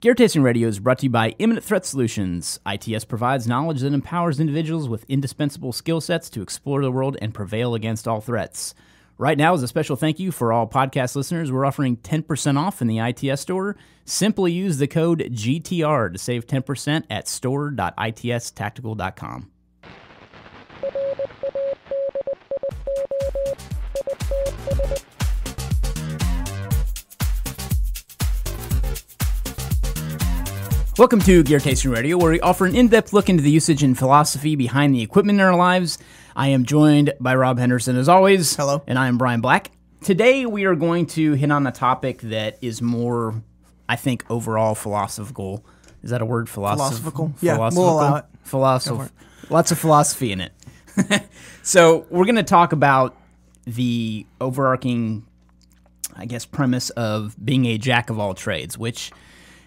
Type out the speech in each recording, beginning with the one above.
Gear Tasting Radio is brought to you by Imminent Threat Solutions. ITS provides knowledge that empowers individuals with indispensable skill sets to explore the world and prevail against all threats. Right now, as a special thank you for all podcast listeners, we're offering 10% off in the ITS store. Simply use the code GTR to save 10% at store.itstactical.com. Welcome to Gear Tasting Radio, where we offer an in-depth look into the usage and philosophy behind the equipment in our lives. I am joined by Rob Henderson, as always. Hello. And I am Brian Black. Today, we are going to hit on a topic that is more, I think, overall philosophical. Is that a word? Philosophical? Yeah, we'll allow it. Lots of philosophy in it. So, we're going to talk about the overarching, I guess, premise of being a jack of all trades, which...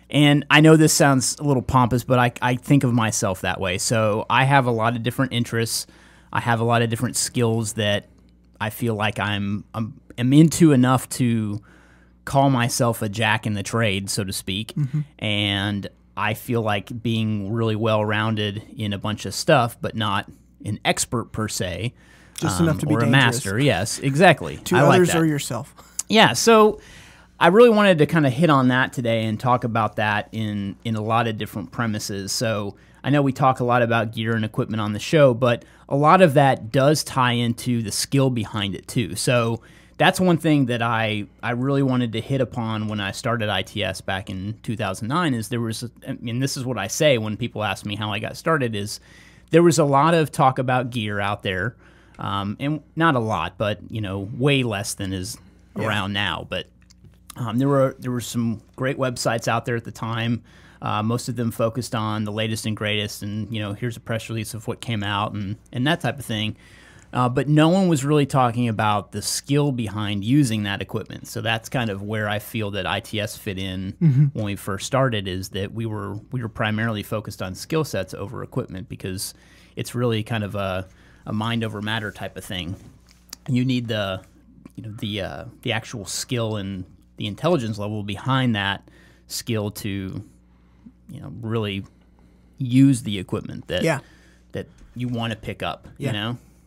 And I know this sounds a little pompous, but I think of myself that way. So I have a lot of different interests. I have a lot of different skills that I feel like I'm into enough to call myself a jack in the trade, so to speak. Mm-hmm. And I feel like being really well-rounded in a bunch of stuff, but not an expert per se. Just enough to be or dangerous. A master, yes, exactly. To others or yourself. Yeah, so... I really wanted to kind of hit on that today and talk about that in a lot of different premises. So I know we talk a lot about gear and equipment on the show, but a lot of that does tie into the skill behind it too. So that's one thing that I really wanted to hit upon when I started ITS back in 2009 is there was, and this is what I say when people ask me how I got started, is there was a lot of talk about gear out there, and not a lot, but way less than is around now, but there were some great websites out there at the time. Most of them focused on the latest and greatest, and here's a press release of what came out and that type of thing. But no one was really talking about the skill behind using that equipment. So that's kind of where I feel that ITS fit in when we first started. Is that we were primarily focused on skill sets over equipment because it's really kind of a mind over matter type of thing. You need the actual skill and the intelligence level behind that skill to, really use the equipment that you want to pick up.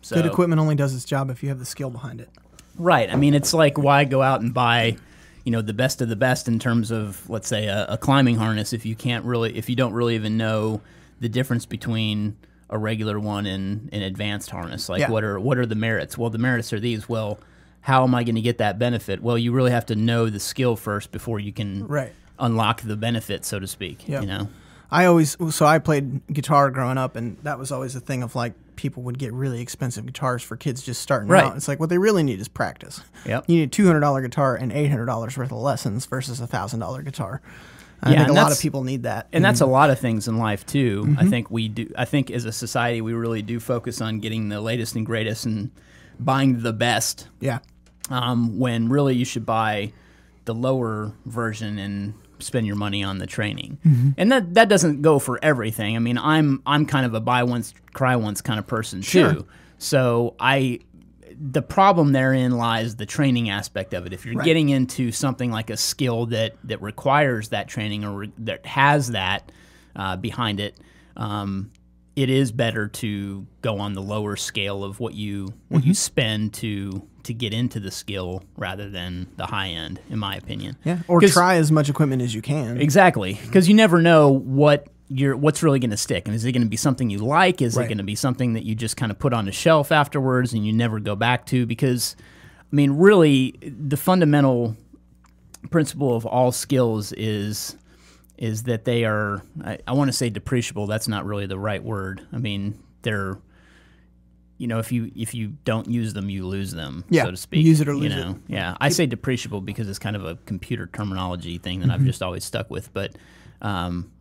So good equipment only does its job if you have the skill behind it. Right. I mean, it's like why go out and buy, the best of the best in terms of, let's say, a climbing harness if you don't really even know the difference between a regular one and an advanced harness. Like what are the merits? Well, the merits are these. Well, how am I going to get that benefit? Well, you really have to know the skill first before you can unlock the benefit, so to speak. Yep. I played guitar growing up, and that was always a thing of like people would get really expensive guitars for kids just starting out. It's like what they really need is practice. Yep. You need a $200 guitar and $800 worth of lessons versus a $1,000 guitar. I think a lot of people need that. And that's a lot of things in life too. Mm-hmm. I think we do. I think as a society we really do focus on getting the latest and greatest and buying the best. Yeah. When really you should buy the lower version and spend your money on the training. Mm-hmm. And that doesn't go for everything. I mean, I'm kind of a buy once, cry once kind of person too. So the problem therein lies the training aspect of it. If you're getting into something like a skill that requires that training or that has that behind it, it is better to go on the lower scale of what you spend to get into the skill rather than the high end, in my opinion. Yeah, or try as much equipment as you can. Exactly, because you never know what's really going to stick. And is it going to be something you like? Is it going to be something that you just kind of put on a shelf afterwards and you never go back to? Because, I mean, really, the fundamental principle of all skills is that they are, I want to say depreciable. That's not really the right word. I mean, they're, if you don't use them, you lose them, so to speak. Use it or lose it. Yeah, I say depreciable because it's kind of a computer terminology thing that I've just always stuck with. But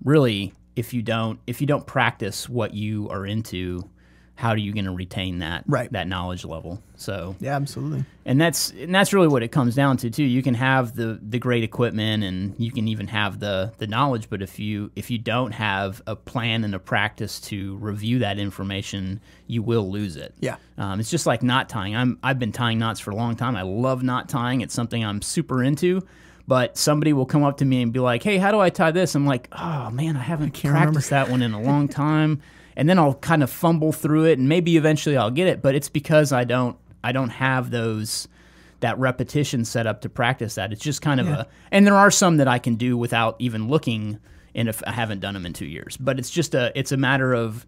really, if you don't practice what you are into, how are you going to retain that knowledge level? So yeah, absolutely. And that's really what it comes down to too. You can have the great equipment and you can even have the knowledge, but if you don't have a plan and a practice to review that information, you will lose it. Yeah. It's just like knot tying. I've been tying knots for a long time. I love knot tying. It's something I'm super into. But somebody will come up to me and be like, "Hey, how do I tie this?" I'm like, "Oh man, I haven't practiced that one in a long time." And then I'll kind of fumble through it, and maybe eventually I'll get it. But it's because I don't have that repetition set up to practice that. It's just kind of and there are some that I can do without even looking, and if I haven't done them in 2 years. But it's just it's a matter of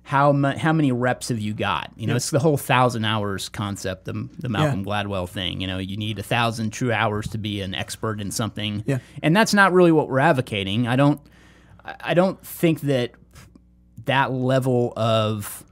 how many reps have you got? You know, it's the whole 1,000 hours concept, the Malcolm Gladwell thing. You know, you need 1,000 true hours to be an expert in something. Yeah. And that's not really what we're advocating. I don't think that level of,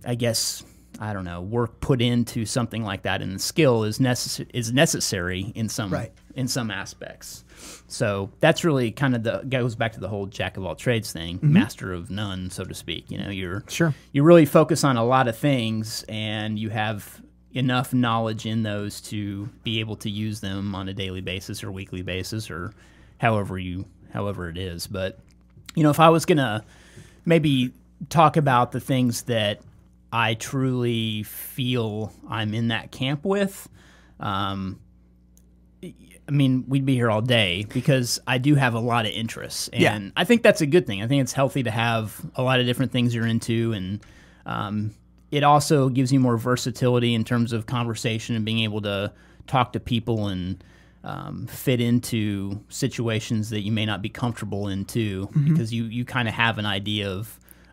I guess, I don't know, work put into something like that and the skill is necessary in some aspects. So that's really kind of goes back to the whole jack of all trades thing, master of none, so to speak. You know, you really focus on a lot of things, and you have enough knowledge in those to be able to use them on a daily basis or weekly basis or however it is. But you know, if I was gonna maybe talk about the things that I truly feel I'm in that camp with, I mean, we'd be here all day because I do have a lot of interests, and I think that's a good thing. I think it's healthy to have a lot of different things you're into, and it also gives you more versatility in terms of conversation and being able to talk to people and fit into situations that you may not be comfortable in too, because you kind of have an idea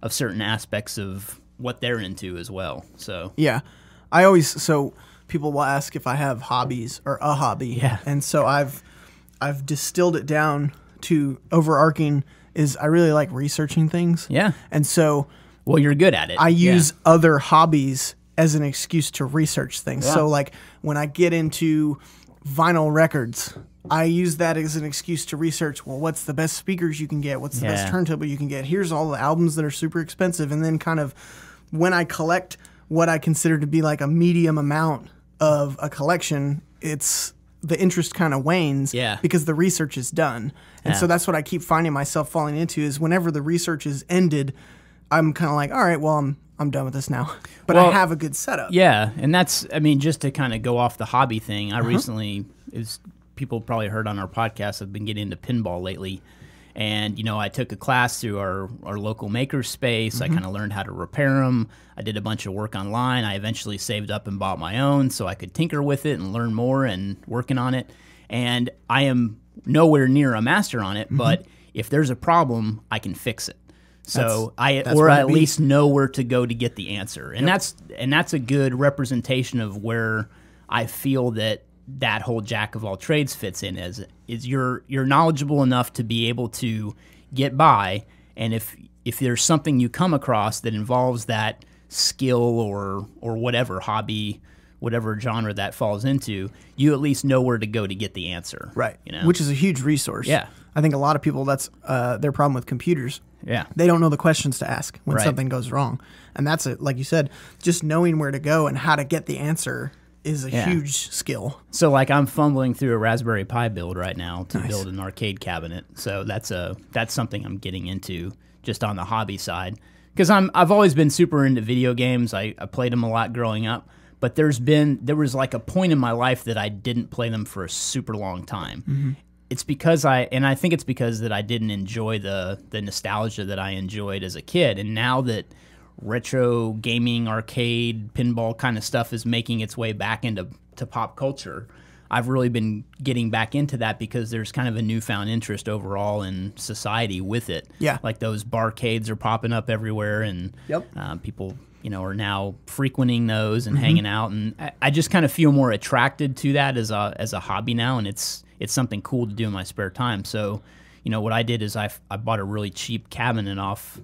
of certain aspects of what they're into as well. So people will ask if I have hobbies or a hobby. Yeah. And so I've distilled it down to overarching is I really like researching things. Yeah. And so well, you're good at it. I use other hobbies as an excuse to research things. Yeah. So like when I get into vinyl records, I use that as an excuse to research, well, what's the best speakers you can get? What's the best turntable you can get? Here's all the albums that are super expensive. And then kind of when I collect what I consider to be like a medium amount of a collection, the interest kind of wanes because the research is done. And so that's what I keep finding myself falling into is whenever the research is ended, I'm kind of like, all right, well, I'm done with this now. But I have a good setup. Yeah, and that's, I mean, just to kind of go off the hobby thing, I recently, people probably heard on our podcast, I've been getting into pinball lately. And, you know, I took a class through our local maker space. I kind of learned how to repair them. I did a bunch of work online. I eventually saved up and bought my own so I could tinker with it and learn more and working on it. And I am nowhere near a master on it, but if there's a problem, I can fix it. So that's or at least know where to go to get the answer. And that's a good representation of where I feel that whole jack of all trades fits in is you're knowledgeable enough to be able to get by, and if there's something you come across that involves that skill or whatever hobby, whatever genre that falls into, you at least know where to go to get the answer. Right. You know? Which is a huge resource. Yeah. I think a lot of people, that's their problem with computers. Yeah. They don't know the questions to ask when something goes wrong. And that's it. Like you said, just knowing where to go and how to get the answer is a huge skill. So like I'm fumbling through a Raspberry Pi build right now to build an arcade cabinet. So that's something I'm getting into just on the hobby side. Because I've always been super into video games. I played them a lot growing up. But there was like a point in my life that I didn't play them for a super long time. It's because I think it's because that I didn't enjoy the nostalgia that I enjoyed as a kid. And now that retro gaming, arcade, pinball kind of stuff is making its way back into pop culture, I've really been getting back into that because there's kind of a newfound interest overall in society with it. Yeah. Like those barcades are popping up everywhere, and people, you know, are now frequenting those and hanging out. And I just kind of feel more attracted to that as a hobby now, and it's something cool to do in my spare time. So, you know, what I did is I bought a really cheap cabinet off.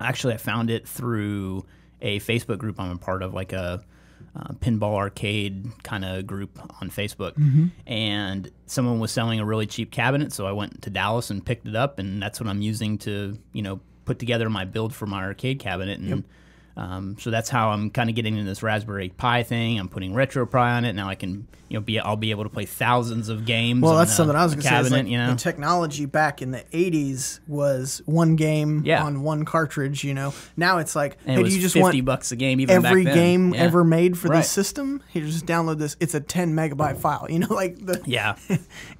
Actually, I found it through a Facebook group I'm a part of, like a pinball arcade kind of group on Facebook. And someone was selling a really cheap cabinet, so I went to Dallas and picked it up, and that's what I'm using to, you know, put together my build for my arcade cabinet. And So that's how I'm kind of getting into this Raspberry Pi thing. I'm putting RetroPie on it now. I can, I'll be able to play thousands of games. Well, on that's something I was going to say. Is like the technology back in the '80s was one game on one cartridge. Now it's like, and hey, it was do you just $50 want a game? Even every back then. game ever made for this system? Here, just download this. It's a 10 megabyte file.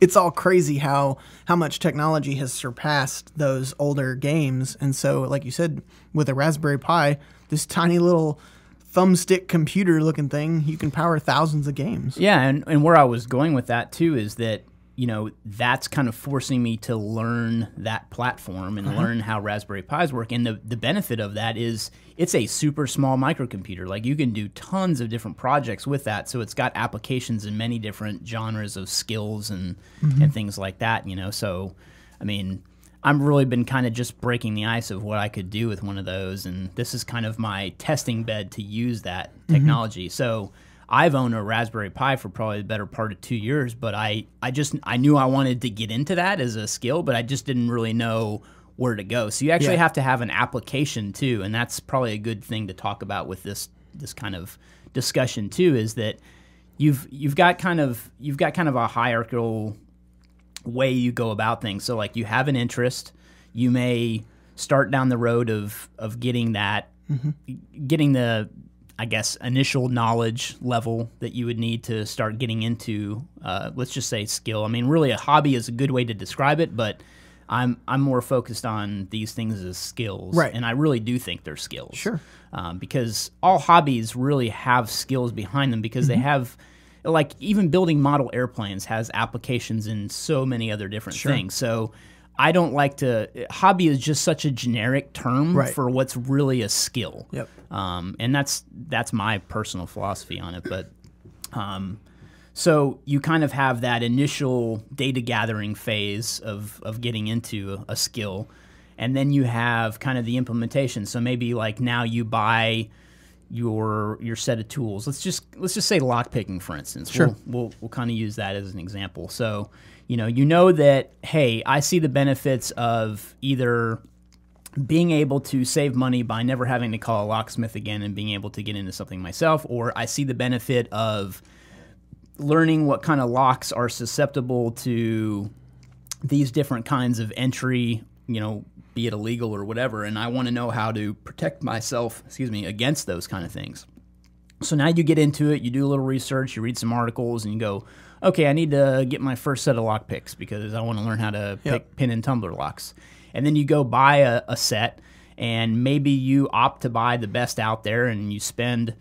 It's all crazy how much technology has surpassed those older games. And so, like you said, with a Raspberry Pi, this tiny little thumbstick computer looking thing, you can power thousands of games. Yeah, and where I was going with that too is that, that's kind of forcing me to learn that platform and learn how Raspberry Pis work. And the benefit of that is it's a super small microcomputer. Like, you can do tons of different projects with that. So it's got applications in many different genres of skills and things like that, So, I mean, I've really been kind of just breaking the ice of what I could do with one of those, and this is kind of my testing bed to use that technology. So I've owned a Raspberry Pi for probably the better part of 2 years, but I knew I wanted to get into that as a skill, but I just didn't really know where to go. So you actually have to have an application too, and that's probably a good thing to talk about with this kind of discussion too, is that you've got kind of a hierarchical way you go about things. So like, you have an interest, you may start down the road of getting that, getting the, I guess, initial knowledge level that you would need to start getting into, let's just say, skill. I mean, really a hobby is a good way to describe it, but I'm more focused on these things as skills. Right. And I really do think they're skills. Sure. Because all hobbies really have skills behind them, because they have, like, even building model airplanes has applications in so many other different things. So I don't like to, hobby is just such a generic term for what's really a skill. Yep. And that's my personal philosophy on it. But so you kind of have that initial data gathering phase of getting into a skill, and then you have kind of the implementation. So maybe like now you buy your set of tools. Let's just say lockpicking, for instance. Sure. We'll kind of use that as an example. So you know that, hey, I see the benefits of either being able to save money by never having to call a locksmith again and being able to get into something myself, or I see the benefit of learning what kind of locks are susceptible to these different kinds of entry, be it illegal or whatever, and I want to know how to protect myself, against those kind of things. So now you get into it, you do a little research, you read some articles, and you go, okay, I need to get my first set of lock picks because I want to learn how to pick pin and tumbler locks. And then you go buy a set, and maybe you opt to buy the best out there, and you spend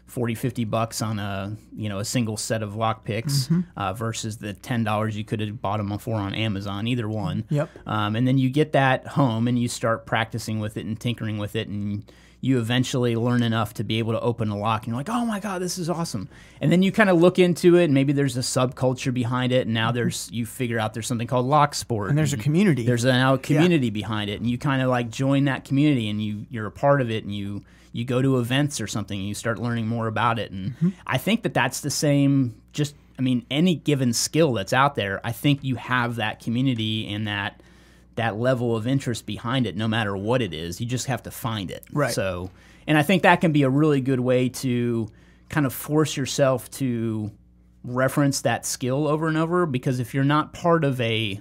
$40-50 on a single set of lock picks versus the $10 you could have bought them for on Amazon, either one. Yep. And then you get that home and you start practicing with it and tinkering with it, and you eventually learn enough to be able to open a lock, and you're like, oh my God, this is awesome. And then you kind of look into it, and maybe there's a subculture behind it, and now you figure out there's something called lock sport. And there's a community. There's now a community behind it, and you kind of like join that community, and you're a part of it, and you go to events or something, and you start learning more about it. And I think that's the same, any given skill that's out there, I think you have that community and that level of interest behind it, no matter what it is. You just have to find it. Right. So, and I think that can be a really good way to kind of force yourself to reference that skill over and over, because if you're not part of I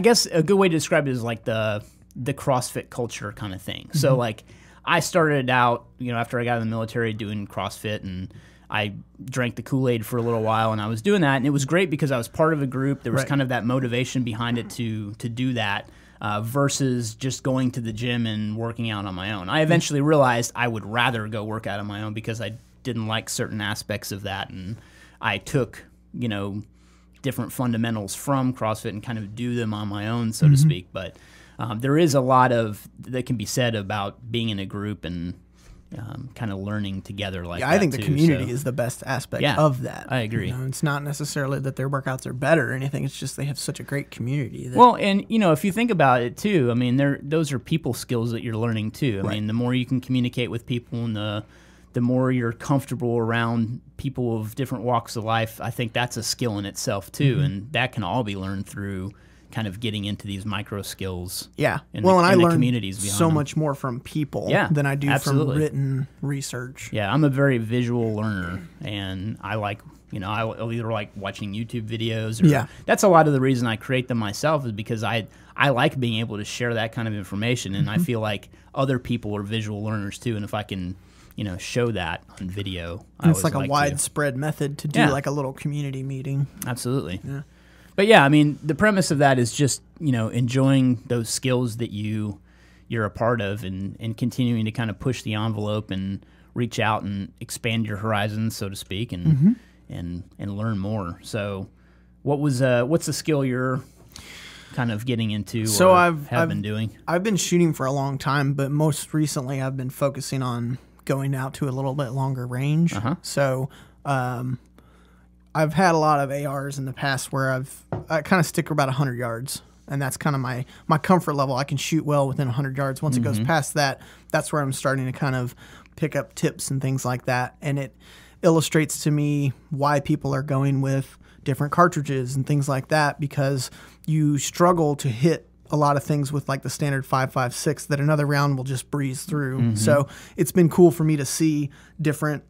guess a good way to describe it is like the CrossFit culture kind of thing. So like, I started out, after I got in the military, doing CrossFit, and I drank the Kool-Aid for a little while, and I was doing that, and it was great because I was part of a group. There was kind of that motivation behind it to do that versus just going to the gym and working out on my own. I eventually realized I would rather go work out on my own because I didn't like certain aspects of that, and I took, different fundamentals from CrossFit and kind of do them on my own, so to speak. But there is a lot that can be said about being in a group and kind of learning together like that. I think the community is the best aspect of that. I agree. It's not necessarily that their workouts are better or anything. It's just they have such a great community. Well, and if you think about it too, those are people skills that you're learning too. I mean, the more you can communicate with people, and the more you're comfortable around people of different walks of life, I think that's a skill in itself too, and that can all be learned through kind of getting into these micro skills. Yeah. And well, and I the learn communities behind so them. much more from people Yeah, than I do absolutely. from written research. Yeah, I'm a very visual learner, and I like, I'll either like watching YouTube videos, or Yeah. that's a lot of the reason I create them myself, is because I like being able to share that kind of information, and I feel like other people are visual learners too, and if I can, show that on video, It's like a to. widespread method to do Yeah. like a little community meeting. Absolutely. Yeah. But yeah, I mean, the premise of that is just, enjoying those skills that you're a part of, and continuing to kind of push the envelope and reach out and expand your horizons, so to speak, and learn more. So what's the skill you're kind of getting into, So or I've been doing? I've been shooting for a long time, but most recently I've been focusing on going out to a little bit longer range. So I've had a lot of ARs in the past where I kind of stick about 100 yards, and that's kind of my comfort level. I can shoot well within 100 yards. Once it goes past that, that's where I'm starting to kind of pick up tips and things like that, and it illustrates to me why people are going with different cartridges and things like that, because you struggle to hit a lot of things with like the standard 5.56 that another round will just breeze through. So it's been cool for me to see different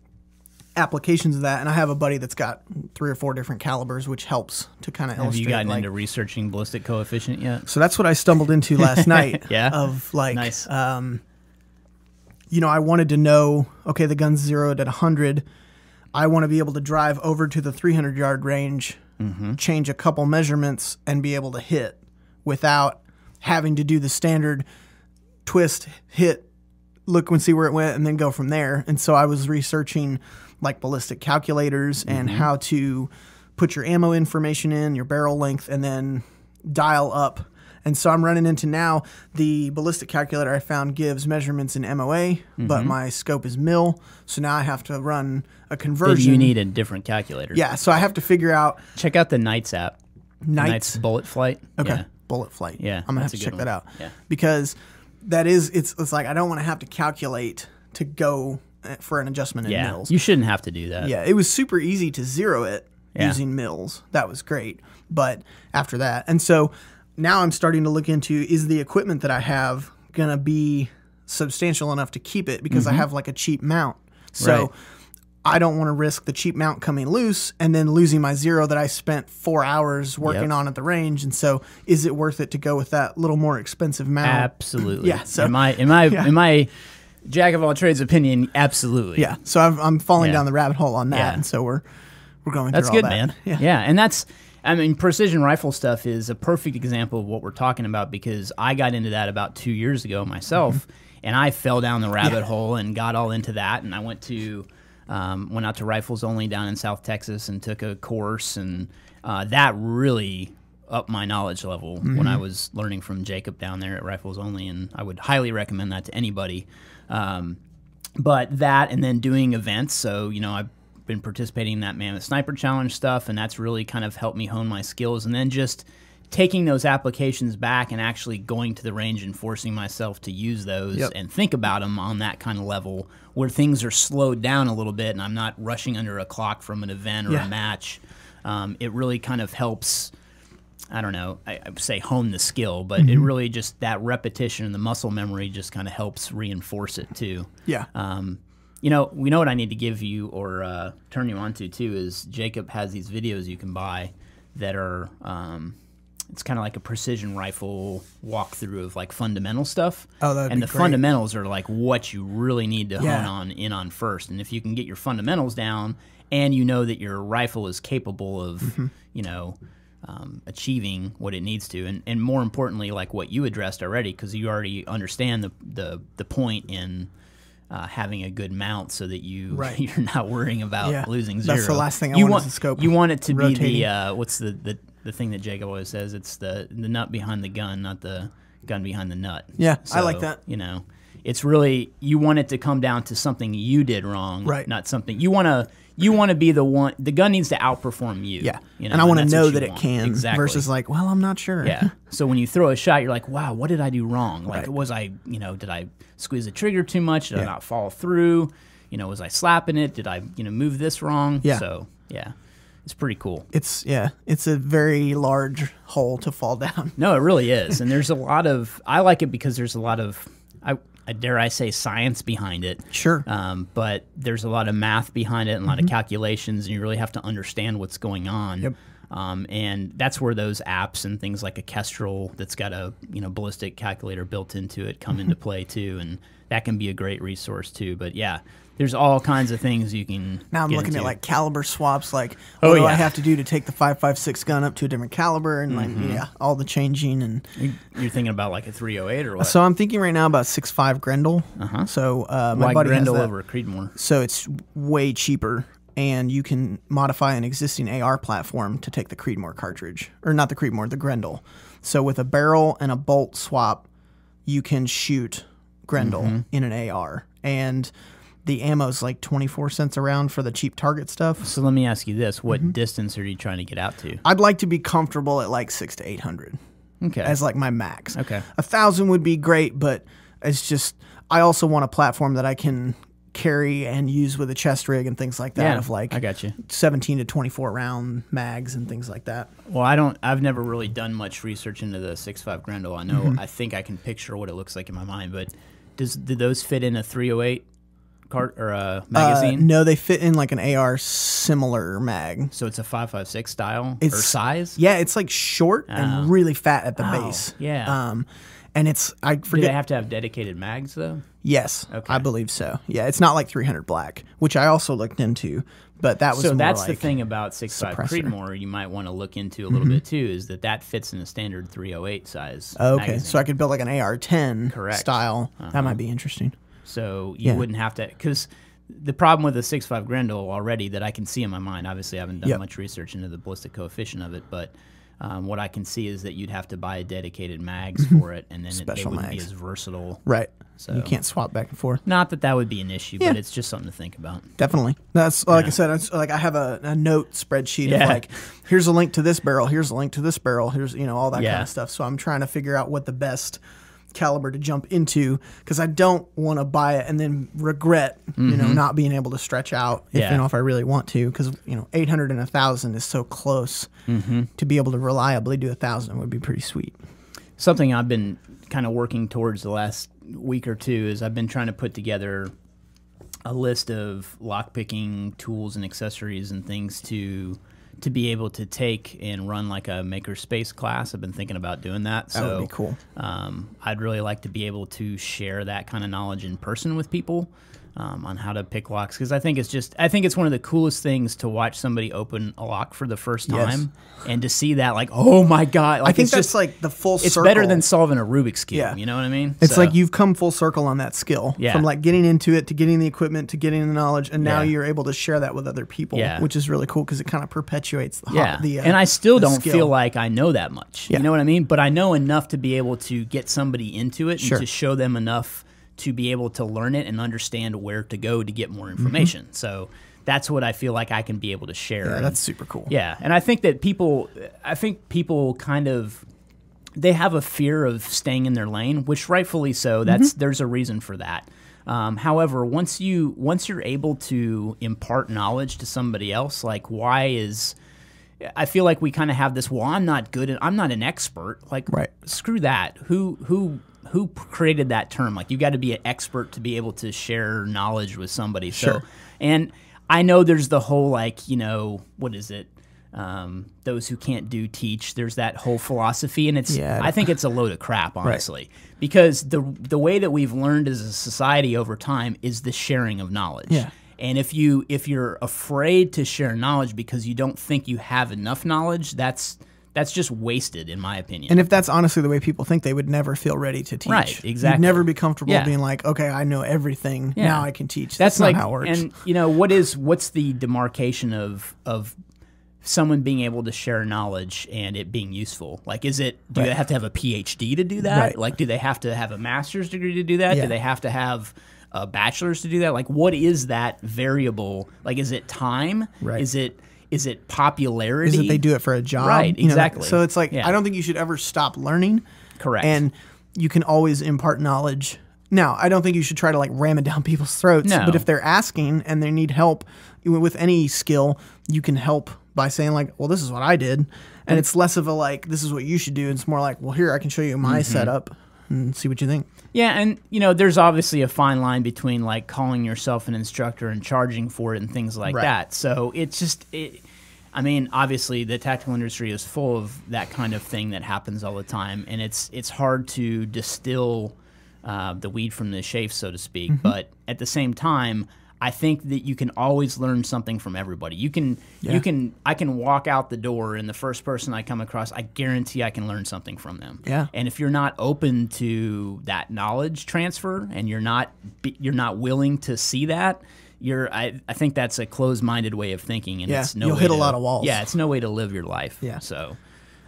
applications of that, and I have a buddy that's got 3 or 4 different calibers, which helps to kind of illustrate. Have you gotten like, into researching ballistic coefficient yet? so that's what I stumbled into last night. Yeah? Of like, Nice. I wanted to know, okay, the gun's zeroed at 100. I want to be able to drive over to the 300-yard range, change a couple measurements, and be able to hit without having to do the standard twist, hit, look and see where it went, and then go from there. And so I was researching like ballistic calculators and how to put your ammo information in, your barrel length, and then dial up. And so I'm running into now the ballistic calculator I found gives measurements in MOA, but my scope is mil. So now I have to run a conversion. Do you need a different calculator? Yeah, so I have to figure out Check out the Knights app. Knights. Bullet Flight. Okay. Yeah. Bullet Flight. Yeah, I'm gonna have that's to a check good that one. out. Yeah. Because that is it's like I don't want to have to calculate to go for an adjustment in Yeah. mils. You shouldn't have to do that. Yeah, it was super easy to zero it Yeah. using mils. That was great. But after that, and so now I'm starting to look into, is the equipment that I have gonna be substantial enough to keep it, because I have like a cheap mount. So Right. I don't want to risk the cheap mount coming loose and then losing my zero that I spent 4 hours working on at the range. And so, is it worth it to go with that little more expensive mount? Absolutely. Yeah, so- in my jack of all trades opinion, absolutely. Yeah. So I'm falling Yeah. down the rabbit hole on that, Yeah. and so we're going That's through good, all that. man. Yeah. Yeah, and precision rifle stuff is a perfect example of what we're talking about, because I got into that about 2 years ago myself, and I fell down the rabbit hole and got all into that, and I went out to Rifles Only down in South Texas and took a course, and that really upped my knowledge level when I was learning from Jacob down there at Rifles Only, and I would highly recommend that to anybody. But that, and then doing events, so I've been participating in that Mammoth Sniper Challenge stuff, and that's really kind of helped me hone my skills, and then just taking those applications back and actually going to the range and forcing myself to use those and think about them on that kind of level where things are slowed down a little bit and I'm not rushing under a clock from an event or a match. It really kind of helps, I don't know, I would say hone the skill, but it really just, that repetition and the muscle memory just kind of helps reinforce it too. Yeah. We know what I need to give you or turn you on to too is Jacob has these videos you can buy that are it's kind of like a precision rifle walkthrough of like fundamental stuff. Oh, that'd and be the great. fundamentals are like what you really need to hone on first. And if you can get your fundamentals down, and you know that your rifle is capable of, achieving what it needs to, and more importantly, like what you addressed already, because you already understand the point in having a good mount so that you're not worrying about losing zero. That's the last thing I want is the scope. You want it to rotating. be the what's the thing that Jacob always says? It's the nut behind the gun, not the gun behind the nut. Yeah, So, I like that. It's really, you want it to come down to something you did wrong, Right. not something you want to be the one. The gun needs to outperform you. Yeah. And I want to that's know what you that it want. can Exactly. versus like, well, I'm not sure. Yeah. So when you throw a shot, you're like, wow, what did I do wrong? Like, Right. was I, did I squeeze the trigger too much? Did I not follow through? Was I slapping it? Did I, move this wrong? Yeah. So, yeah. It's pretty cool. It's a very large hole to fall down. No, it really is. And there's a lot of, I like it because there's a lot of, dare I say, science behind it. Sure. But there's a lot of math behind it and a lot of calculations, and you really have to understand what's going on. Yep. And that's where those apps and things like a Kestrel that's got a ballistic calculator built into it come into play too, and that can be a great resource too. But yeah, there's all kinds of things you can. Now I'm looking at like caliber swaps, like Oh, what do I yeah. have to do to take the 5.56 gun up to a different caliber, and like all the changing and. You're thinking about like a 308 or what? So I'm thinking right now about 6.5 Grendel. So my Why buddy Grendel has that. over Creedmoor? So it's way cheaper, and you can modify an existing AR platform to take the Creedmoor cartridge, or not the Creedmoor, the Grendel. So with a barrel and a bolt swap, you can shoot Grendel in an AR, and the ammo's like 24 cents a round for the cheap target stuff. So let me ask you this: what distance are you trying to get out to? I'd like to be comfortable at like 600 to 800 Okay. as like my max. Okay. 1,000 would be great, but it's just I also want a platform that I can carry and use with a chest rig and things like that, Yeah, of like I got you. 17 to 24 round mags and things like that. Well, I've never really done much research into the 6.5 Grendel. I know, I think I can picture what it looks like in my mind, but do those fit in a 308 cart or a magazine? No, they fit in like an AR similar mag. So it's a 5.56 style or It's- size? Yeah, it's like short and really fat at the base. yeah. And it's I Do they forget. have to have dedicated mags though? Yes, Okay. I believe so. Yeah, it's not like 300 black, which I also looked into, but that was So more that's like, the thing about 6.5 suppressor. Creedmoor you might want to look into a little bit too, is that fits in a standard 308 size Oh, okay, magazine. so I could build like an AR-10 Correct. style. That might be interesting. So you wouldn't have to, because the problem with the 6.5 Grendel already that I can see in my mind, obviously I haven't done much research into the ballistic coefficient of it, but what I can see is that you'd have to buy dedicated mags for it, and then they Special wouldn't be mags. as versatile. Right. So- You can't swap back and forth. Not that would be an issue, Yeah. but it's just something to think about. Definitely. That's like I said. It's like I have a note spreadsheet of Yeah. like, here's a link to this barrel. Here's a link to this barrel. Here's all that kind Yeah. of stuff. So I'm trying to figure out what the best caliber to jump into, because I don't want to buy it and then regret not being able to stretch out if Yeah. if I really want to, because 800 and 1,000 is so close. To be able to reliably do 1,000 would be pretty sweet. Something I've been kind of working towards the last week or two is I've been trying to put together a list of lockpicking tools and accessories and things to be able to take and run like a makerspace class. I've been thinking about doing that. That would be cool. I'd really like to be able to share that kind of knowledge in person with people. On how to pick locks, because I think it's one of the coolest things to watch somebody open a lock for the first time and to see that, like, oh my god, like, I think it's that's just like the full it's circle. better than solving a Rubik's cube. Yeah. You know what I mean? It's So- like you've come full circle on that skill. Yeah. From like getting into it to getting the equipment to getting the knowledge, and now Yeah. you're able to share that with other people, Yeah. which is really cool because it kind of perpetuates the and I still the don't skill. feel like I know that much. Yeah. You know what I mean? But I know enough to be able to get somebody into it Sure. and to show them enough to be able to learn it and understand where to go to get more information. So that's what I feel like I can be able to share. Yeah, And- that's super cool. Yeah, and I think that people kind of, they have a fear of staying in their lane, which rightfully so. There's a reason for that. However, once you're able to impart knowledge to somebody else, like I feel like we kind of have this. Well, I'm not good. I'm not an expert. Like, Right. screw that. Who created that term? Like, you got to be an expert to be able to share knowledge with somebody. So, Sure. and I know there's the whole, like, what is it? Those who can't do teach. There's that whole philosophy, and I think it's a load of crap, honestly, because the way that we've learned as a society over time is the sharing of knowledge. Yeah. And if you're afraid to share knowledge because you don't think you have enough knowledge, that's just wasted, in my opinion. And if that's honestly the way people think, they would never feel ready to teach. Right, exactly. You'd never be comfortable Yeah. being like, okay, I know everything. Yeah. Now I can teach. That's not like, how it works. and what's the demarcation of someone being able to share knowledge and it being useful? Like, do they have to have a PhD to do that? Right. Like, do they have to have a master's degree to do that? Yeah. Do they have to have a bachelor's to do that? Like, what is that variable? Like, is it time? Right. Is it popularity? Is that they do it for a job? Right, exactly. So it's like, Yeah. I don't think you should ever stop learning. Correct. And you can always impart knowledge. Now, I don't think you should try to like ram it down people's throats. No. But if they're asking and they need help with any skill, you can help by saying like, well, this is what I did. And it's less of a like, this is what you should do. It's more like, well, here, I can show you my setup and see what you think. Yeah, and there's obviously a fine line between like calling yourself an instructor and charging for it and things like that. So it's just, I mean, obviously the tactical industry is full of that kind of thing that happens all the time, and it's hard to distill the weed from the chaff, so to speak. But at the same time, I think that you can always learn something from everybody. I can walk out the door, and the first person I come across, I guarantee I can learn something from them. Yeah. And if you're not open to that knowledge transfer, and you're not willing to see that, I think that's a closed-minded way of thinking, and it's you'll hit a lot of walls. Yeah, it's no way to live your life. Yeah. So.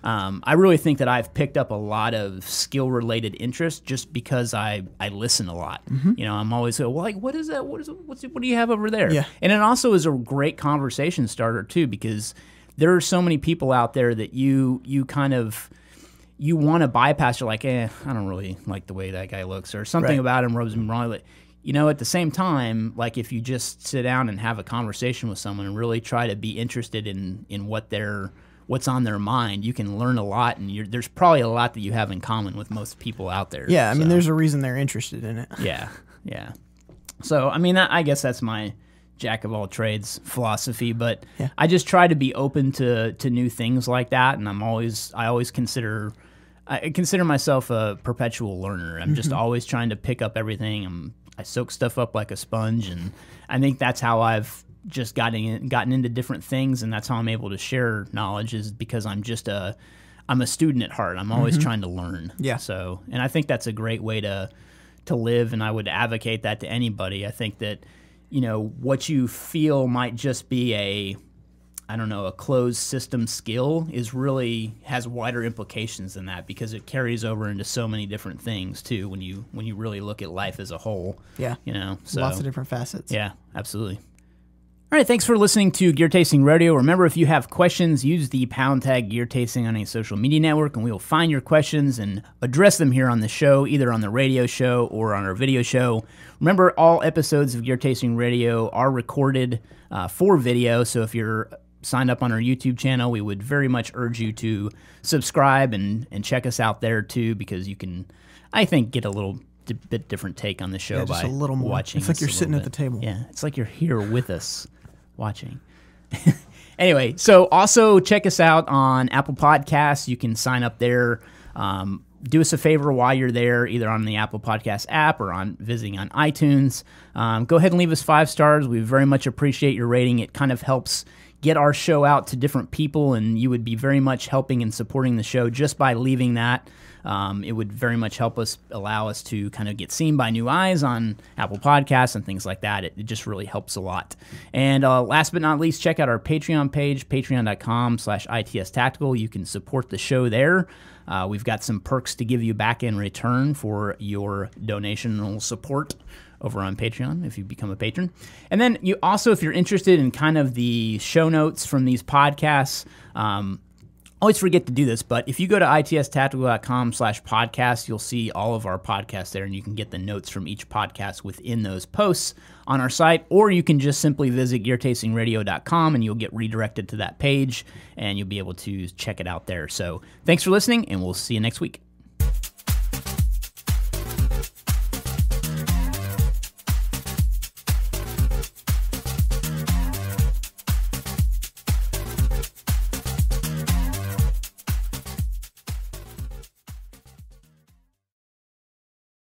I really think that I've picked up a lot of skill-related interest just because I listen a lot. I'm always well, like, what is that? What do you have over there? Yeah. And it also is a great conversation starter too, because there are so many people out there that you want to bypass. You're like, I don't really like the way that guy looks, or something about him rubs me wrong. At the same time, like if you just sit down and have a conversation with someone and really try to be interested in what's on their mind, you can learn a lot, and there's probably a lot that you have in common with most people out there. Yeah, I mean, there's a reason they're interested in it. Yeah. So, I mean, I guess that's my jack of all trades philosophy, but I just try to be open to new things like that, and I always consider myself a perpetual learner. I'm just always trying to pick up everything. I soak stuff up like a sponge, and I think that's how I've just gotten into different things, and that's how I'm able to share knowledge, is because I'm a student at heart. I'm always trying to learn. Yeah. So, and I think that's a great way to live, and I would advocate that to anybody. I think that, what you feel might just be a closed system skill has wider implications than that, because it carries over into so many different things too when you really look at life as a whole. Yeah. So lots of different facets. Yeah, absolutely. All right, thanks for listening to Gear Tasting Radio. Remember, if you have questions, use the # Gear Tasting on a social media network, and we will find your questions and address them here on the show, either on the radio show or on our video show. Remember, all episodes of Gear Tasting Radio are recorded for video, so if you're signed up on our YouTube channel, we would very much urge you to subscribe and check us out there too, because you can, I think, get a little bit different take on the show just by a little more. Watching. It's like you're sitting at the table. Yeah, it's like you're here with us watching. Anyway, so also check us out on Apple Podcasts. You can sign up there. Do us a favor while you're there, either on the Apple Podcast app or visiting on iTunes. Go ahead and leave us 5 stars. We very much appreciate your rating. It kind of helps get our show out to different people, and you would be very much helping and supporting the show just by leaving that. It would very much allow us to kind of get seen by new eyes on Apple Podcasts and things like that. It just really helps a lot. And last but not least, check out our Patreon page, patreon.com/ITSTactical. You can support the show there. We've got some perks to give you back in return for your donational support over on Patreon if you become a patron. And then you also, if you're interested in kind of the show notes from these podcasts, always forget to do this, but if you go to itstactical.com/podcast, you'll see all of our podcasts there, and you can get the notes from each podcast within those posts on our site, or you can just simply visit geartastingradio.com, and you'll get redirected to that page, and you'll be able to check it out there. So thanks for listening, and we'll see you next week.